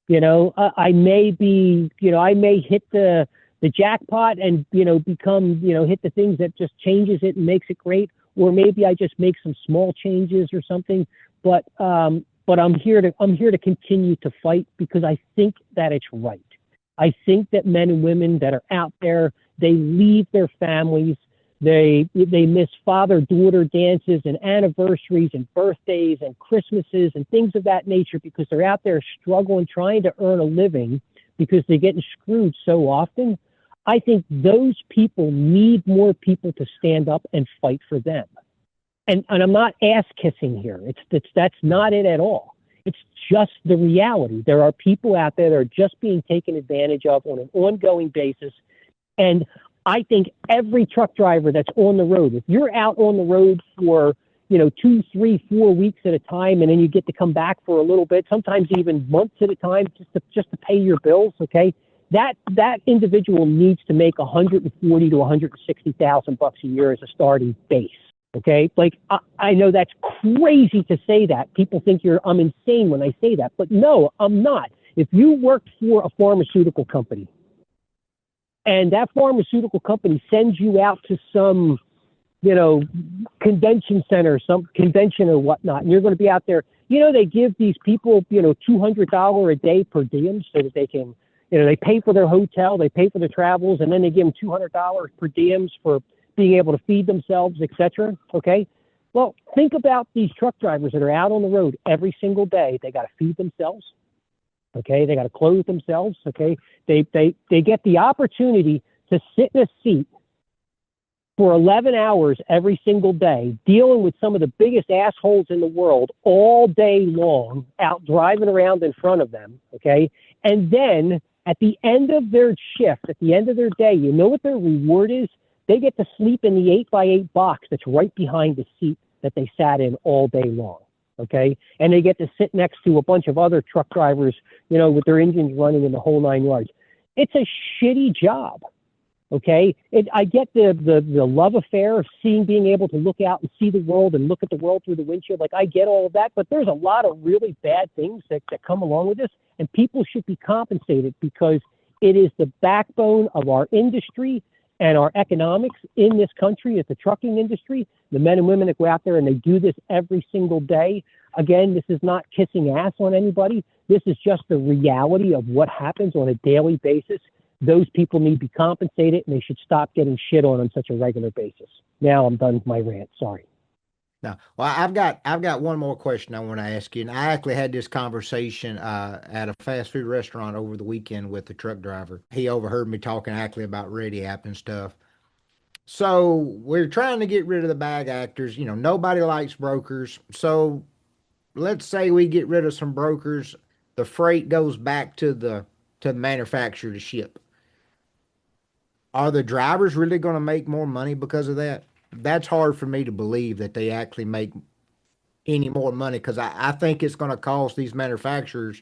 I may hit the jackpot and, become, hit the things that just changes it and makes it great. Or maybe I just make some small changes or something. But I'm here to continue to fight because I think that it's right. I think that men and women that are out there, they leave their families, They miss father-daughter dances and anniversaries and birthdays and Christmases and things of that nature because they're out there struggling, trying to earn a living because they're getting screwed so often. I think those people need more people to stand up and fight for them. And I'm not ass-kissing here. That's not it at all. It's just the reality. There are people out there that are just being taken advantage of on an ongoing basis. And I think every truck driver that's on the road, if you're out on the road for, 2, 3, 4 weeks at a time, and then you get to come back for a little bit, sometimes even months at a time, just to pay your bills, okay? That individual needs to make $140,000 to $160,000 a year as a starting base. Okay, like I know that's crazy to say that. People think I'm insane when I say that, but no, I'm not. If you worked for a pharmaceutical company and that pharmaceutical company sends you out to some, convention center, some convention or whatnot, and you're going to be out there, they give these people, $200 a day per diem so that they can, they pay for their hotel, they pay for their travels, and then they give them $200 per diems for being able to feed themselves, etc. Okay. Well, think about these truck drivers that are out on the road every single day. They got to feed themselves. Okay. They got to clothe themselves. Okay. They get the opportunity to sit in a seat for 11 hours every single day, dealing with some of the biggest assholes in the world all day long, out driving around in front of them. Okay. And then at the end of their shift, at the end of their day, you know what their reward is? They get to sleep in the 8x8 box that's right behind the seat that they sat in all day long, okay? And they get to sit next to a bunch of other truck drivers, with their engines running in the whole 9 yards. It's a shitty job, okay? I get the love affair of being able to look out and see the world and look at the world through the windshield. Like, I get all of that, but there's a lot of really bad things that come along with this, and people should be compensated because it is the backbone of our industry and our economics in this country. Is the trucking industry, the men and women that go out there and they do this every single day. Again, this is not kissing ass on anybody. This is just the reality of what happens on a daily basis. Those people need to be compensated, and they should stop getting shit on such a regular basis. Now I'm done with my rant. Sorry. No, well, I've got one more question I want to ask you, and I actually had this conversation at a fast food restaurant over the weekend with the truck driver. He overheard me talking actually about Ready App and stuff. So we're trying to get rid of the bag actors. Nobody likes brokers. So let's say we get rid of some brokers. The freight goes back to the manufacturer to ship. Are the drivers really going to make more money because of that? That's hard for me to believe that they actually make any more money, because I think it's going to cost these manufacturers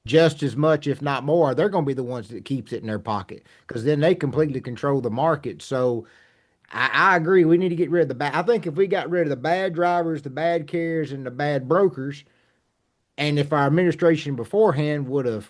just as much, if not more. They're going to be the ones that keeps it in their pocket, because then they completely control the market. So I agree. We need to get rid of the bad. I think if we got rid of the bad drivers, the bad carriers, and the bad brokers, and if our administration beforehand would have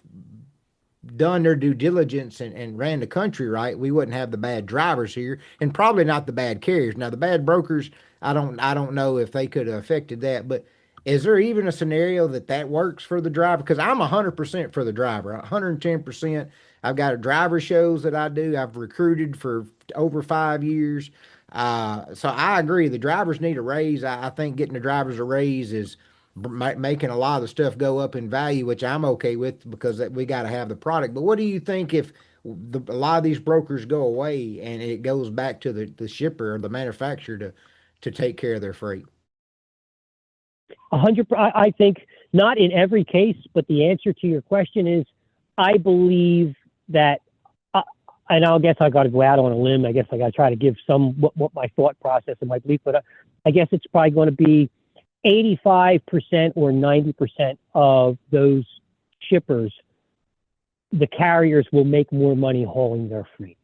done their due diligence and ran the country right, we wouldn't have the bad drivers here, and probably not the bad carriers. Now, the bad brokers, I don't know if they could have affected that, but is there even a scenario that works for the driver? Because I'm 100% for the driver, 110%. I've got driver shows that I do. I've recruited for over 5 years. So I agree. The drivers need a raise. I think getting the drivers a raise is making a lot of the stuff go up in value, which I'm okay with, because we got to have the product. But what do you think if a lot of these brokers go away and it goes back to the shipper or the manufacturer to take care of their freight? 100%. I think not in every case, but the answer to your question is, I believe that, and I guess I got to go out on a limb. I guess I got to try to give what my thought process and my belief, but I guess it's probably going to be 85% or 90% of those shippers, the carriers will make more money hauling their freight.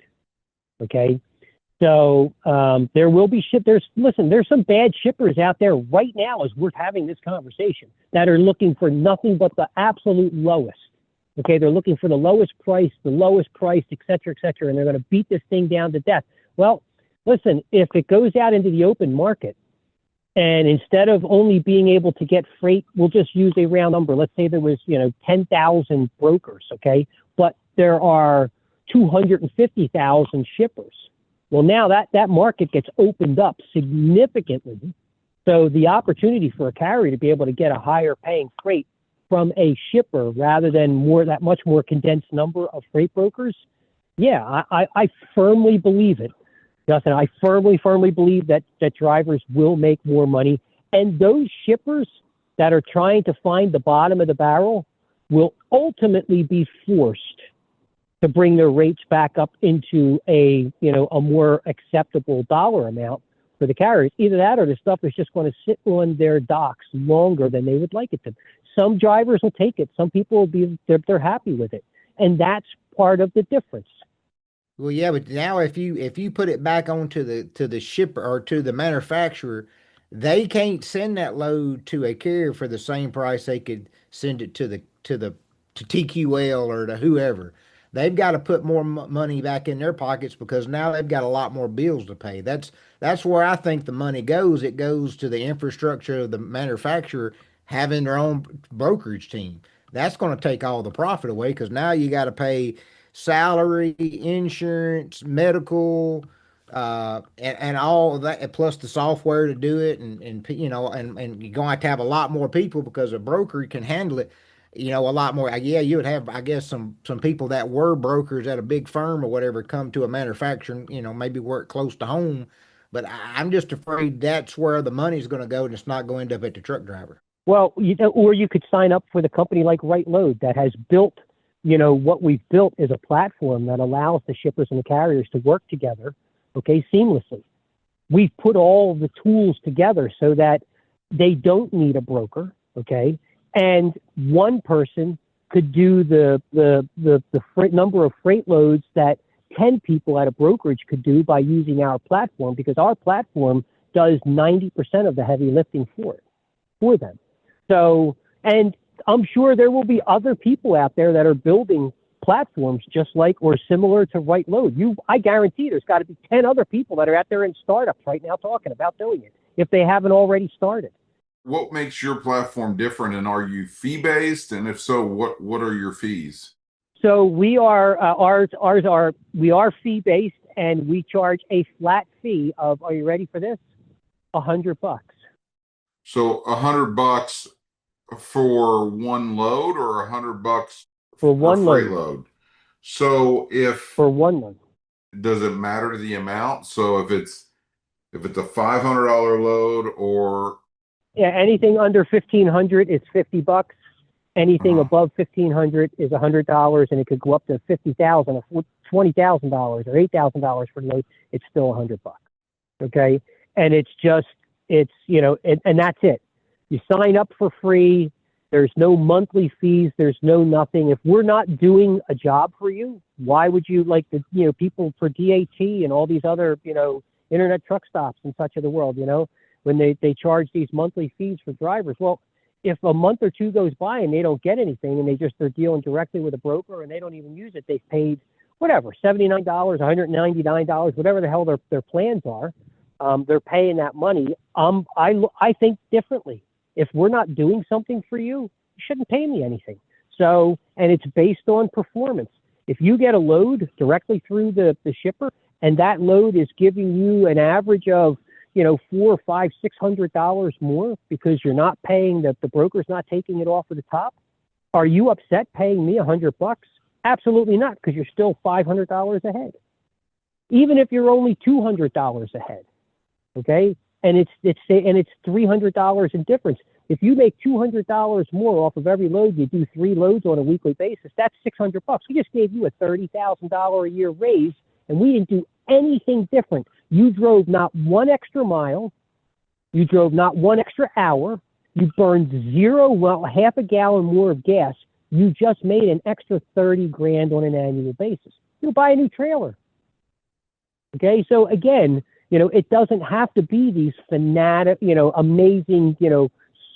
Okay. So there will be there's some bad shippers out there right now as we're having this conversation that are looking for nothing but the absolute lowest. Okay. They're looking for the lowest price, et cetera, and they're going to beat this thing down to death. Well, listen, if it goes out into the open market, and instead of only being able to get freight, we'll just use a round number. Let's say there was, 10,000 brokers, okay? But there are 250,000 shippers. Well, now that market gets opened up significantly. So the opportunity for a carrier to be able to get a higher paying freight from a shipper rather than that much more condensed number of freight brokers. Yeah, I firmly believe it. Justin, I firmly believe that drivers will make more money. And those shippers that are trying to find the bottom of the barrel will ultimately be forced to bring their rates back up into a more acceptable dollar amount for the carriers. Either that or the stuff is just going to sit on their docks longer than they would like it to. Some drivers will take it. Some people will they're happy with it. And that's part of the difference. Well, yeah, but now if you put it back onto the shipper or to the manufacturer, they can't send that load to a carrier for the same price they could send it to TQL or to whoever. They've got to put more money back in their pockets because now they've got a lot more bills to pay. That's where I think the money goes. It goes to the infrastructure of the manufacturer having their own brokerage team. That's going to take all the profit away because now you got to pay salary, insurance, medical, and all of that, plus the software to do it, and you're going to have a lot more people because a broker can handle it, a lot more. Yeah, you would have, I guess, some people that were brokers at a big firm or whatever come to a manufacturer, maybe work close to home. But I'm just afraid that's where the money's going to go, and it's not going to end up at the truck driver. Well, or you could sign up for the company like Riteload that has built. What we've built is a platform that allows the shippers and the carriers to work together, okay, seamlessly. We've put all the tools together so that they don't need a broker, okay, and one person could do the freight number of freight loads that 10 people at a brokerage could do by using our platform, because our platform does 90% of the heavy lifting for them. So, and I'm sure there will be other people out there that are building platforms just like or similar to Riteload. I guarantee there's got to be 10 other people that are out there in startups right now talking about doing it if they haven't already started. What makes your platform different, and are you fee-based? And if so, what are your fees? So we are we are fee-based, and we charge a flat fee of, are you ready for this? $100. So $100 for one load, or $100 for one freight load? So for one load, does it matter the amount? So if it's a $500 load, or anything under $1,500 is $50. Anything above $1,500 is $100, and it could go up to $50,000 or $20,000 or $8,000 for load. It's still $100. Okay, and and that's it. You sign up for free. There's no monthly fees. There's no nothing. If we're not doing a job for you, why would you like the people for DAT and all these other internet truck stops and such of the world? When they charge these monthly fees for drivers. Well, if a month or two goes by and they don't get anything, and they're dealing directly with a broker and they don't even use it, they've paid whatever, $79, $199, whatever the hell their plans are. They're paying that money. I think differently. If we're not doing something for you, you shouldn't pay me anything. So, and it's based on performance. If you get a load directly through the shipper, and that load is giving you an average of, $400, $500, $600 more because you're not paying the broker's not taking it off of the top, are you upset paying me $100? Absolutely not, because you're still $500 ahead. Even if you're only $200 ahead, okay? And it's $300 in difference. If you make $200 more off of every load, you do 3 loads on a weekly basis, that's $600. We just gave you a $30,000 a year raise, and we didn't do anything different. You drove not one extra mile. You drove not one extra hour. You burned half a gallon more of gas. You just made an extra $30,000 on an annual basis. You'll buy a new trailer. Okay, so again, it doesn't have to be these fanatic, amazing,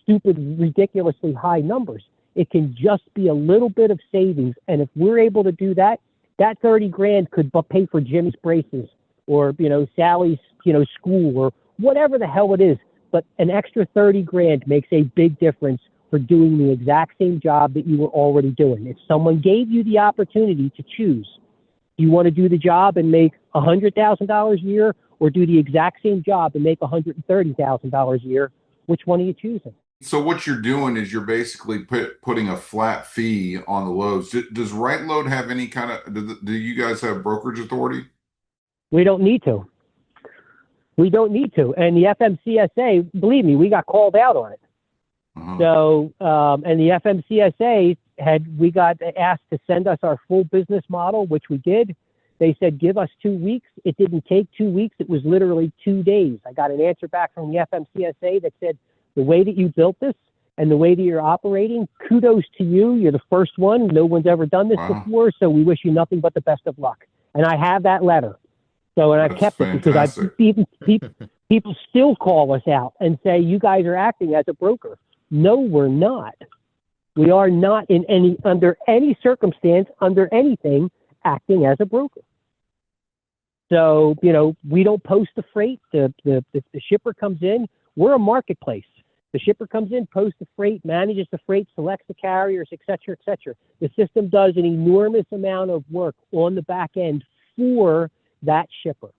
stupid, ridiculously high numbers. It can just be a little bit of savings. And if we're able to do that, that $30,000 could pay for Jimmy's braces or, Sally's, school or whatever the hell it is. But an extra $30,000 makes a big difference for doing the exact same job that you were already doing. If someone gave you the opportunity to choose Do you want to do the job and make $100,000 a year, or do the exact same job and make $130,000 a year? Which one are you choosing? So what you're doing is you're basically putting a flat fee on the loads. Does Riteload have any kind of, do you guys have brokerage authority? We don't need to. We don't need to. And the FMCSA, believe me, we got called out on it. So, and the FMCSA we got asked to send us our full business model, which we did. They said, give us 2 weeks. It didn't take 2 weeks. It was literally 2 days. I got an answer back from the FMCSA that said, the way that you built this and the way that you're operating, kudos to you. You're the first one. No one's ever done this before. So we wish you nothing but the best of luck. And I have that letter. So, and I've kept fantastic. it because people still call us out and say, you guys are acting as a broker. No, we're not. We are not under any circumstance, under anything, acting as a broker. So, we don't post the freight. The shipper comes in. We're a marketplace. The shipper comes in, posts the freight, manages the freight, selects the carriers, et cetera, et cetera. The system does an enormous amount of work on the back end for that shipper.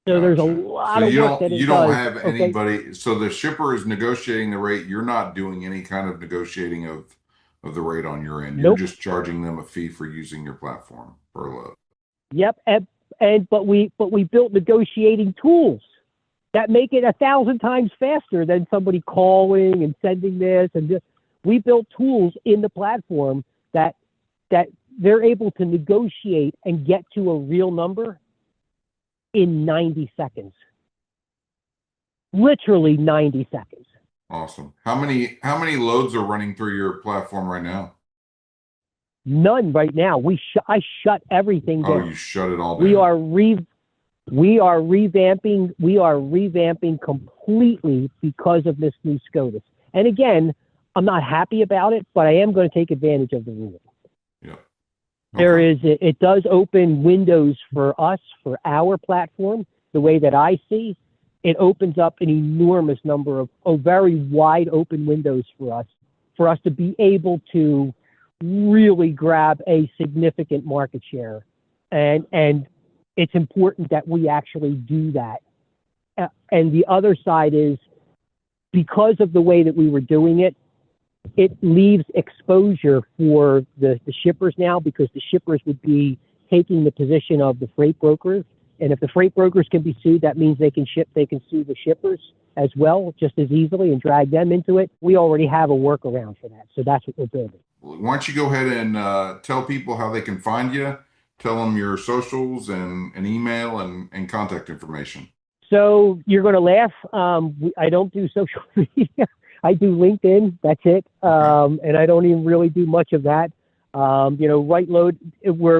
So Gotcha. There's a lot of work that it does. You don't have anybody. So the shipper is negotiating the rate. You're not doing any kind of negotiating of the rate on your end. You're just charging them a fee for using your platform per load. Yep. But we built negotiating tools that make it 1,000 times faster than somebody calling and sending this and this. We built tools in the platform that they're able to negotiate and get to a real number in 90 seconds. Literally 90 seconds. Awesome. How many loads are running through your platform right now? None right now. I shut everything down. Oh, you shut it all down. We are revamping completely because of this new SCOTUS. And again, I'm not happy about it, but I am going to take advantage of the rule. Yeah. Okay. It does open windows for us, for our platform, the way that I see. It opens up an enormous number of very wide open windows for us to be able to really grab a significant market share. And it's important that we actually do that. And the other side is, because of the way that we were doing it, it leaves exposure for the shippers now, because the shippers would be taking the position of the freight brokers. And if the freight brokers can be sued, that means they can sue the shippers as well, just as easily, and drag them into it. We already have a workaround for that. So that's what we're building. Why don't you go ahead and tell people how they can find you, tell them your socials and email and contact information. So you're going to laugh. I don't do social media. I do LinkedIn. That's it. And I don't even really do much of that. Riteload,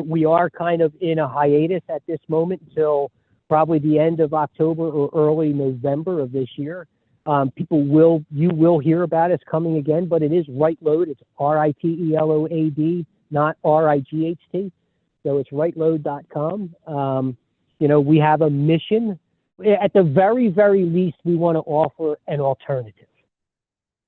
we are kind of in a hiatus at this moment until probably the end of October or early November of this year. You will hear about us coming again, but it is Riteload. It's Riteload, not RIGHT. So it's riteload.com. We have a mission. At the very, very least, we want to offer an alternative.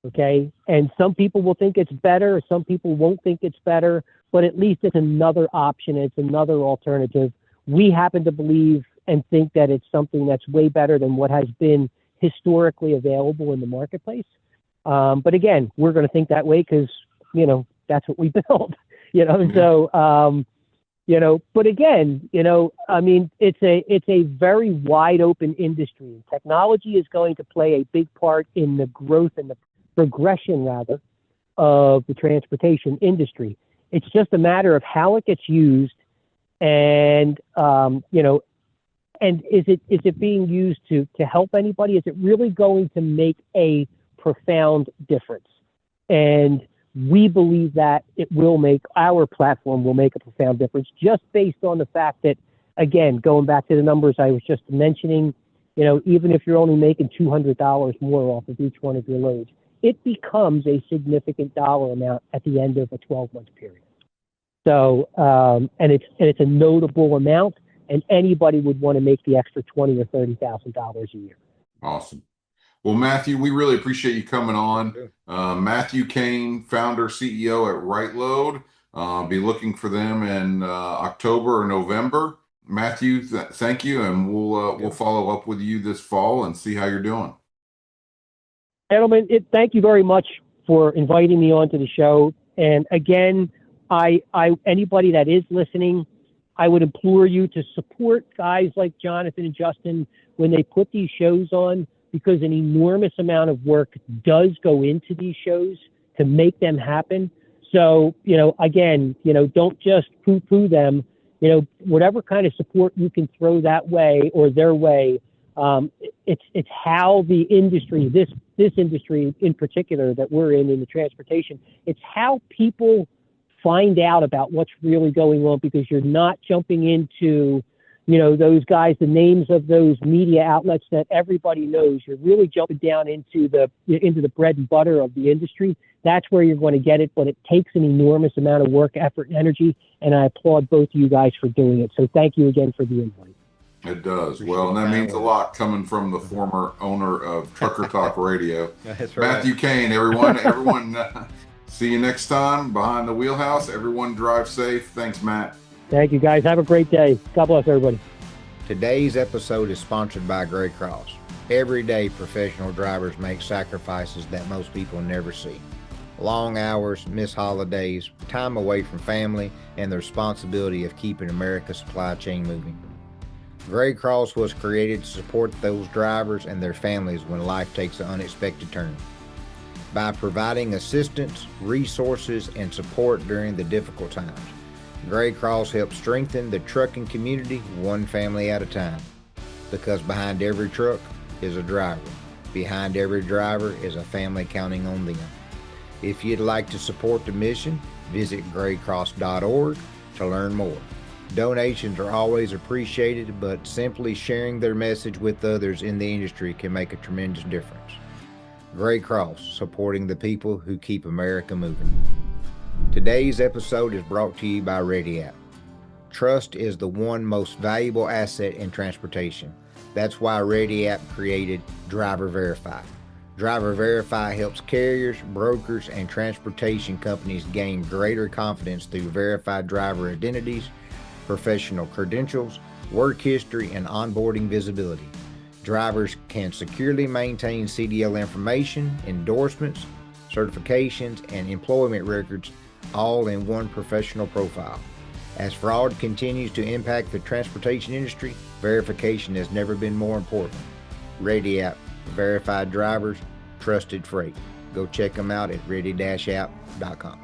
Okay. And some people will think it's better. Some people won't think it's better, but at least it's another option. It's another alternative. We happen to believe and think that it's something that's way better than what has been historically available in the marketplace. But again, we're going to think that way because, that's what we build, so, but again, it's a very wide open industry. Technology is going to play a big part in the growth and the progression, rather, of the transportation industry. It's just a matter of how it gets used, and and is it being used to help anybody? Is it really going to make a profound difference? And we believe that our platform will make a profound difference, just based on the fact that, again, going back to the numbers I was just mentioning, even if you're only making $200 more off of each one of your loads, it becomes a significant dollar amount at the end of a 12-month period. So, and it's a notable amount, and anybody would want to make the extra $20,000 or $30,000 a year. Awesome. Well, Matthew, we really appreciate you coming on. Matthew Kane, founder, CEO at Riteload. Be looking for them in October or November. Matthew, thank you, and we'll follow up with you this fall and see how you're doing. Gentlemen, thank you very much for inviting me onto the show. And again, anybody that is listening, I would implore you to support guys like Jonathan and Justin when they put these shows on, because an enormous amount of work does go into these shows to make them happen. So, again, don't just poo-poo them. Whatever kind of support you can throw that way or their way, it's how the industry, this industry in particular that we're in the transportation, it's how people find out about what's really going on, because you're not jumping into, those guys, the names of those media outlets that everybody knows. You're really jumping down into the bread and butter of the industry. That's where you're going to get it, but it takes an enormous amount of work, effort, and energy, and I applaud both of you guys for doing it. So thank you again for the invite. It does. Well, and that means a lot coming from the former owner of Trucker Talk Radio. That's right. Matthew Kane, everyone, see you next time behind the wheelhouse. Everyone drive safe. Thanks, Matt. Thank you, guys. Have a great day. God bless everybody. Today's episode is sponsored by Gray Cross. Every day, professional drivers make sacrifices that most people never see. Long hours, missed holidays, time away from family, and the responsibility of keeping America's supply chain moving. Gray Cross was created to support those drivers and their families when life takes an unexpected turn. By providing assistance, resources, and support during the difficult times, Gray Cross helps strengthen the trucking community one family at a time. Because behind every truck is a driver. Behind every driver is a family counting on them. If you'd like to support the mission, visit graycross.org to learn more. Donations are always appreciated, but simply sharing their message with others in the industry can make a tremendous difference. Gray Cross, supporting the people who keep America moving. Today's episode is brought to you by Revamp. Trust is the one most valuable asset in transportation. That's why Revamp created Driver Verify. Driver Verify helps carriers, brokers, and transportation companies gain greater confidence through verified driver identities, professional credentials, work history, and onboarding visibility. Drivers can securely maintain CDL information, endorsements, certifications, and employment records all in one professional profile. As fraud continues to impact the transportation industry, verification has never been more important. Revamp, verified drivers, trusted freight. Go check them out at ready-app.com.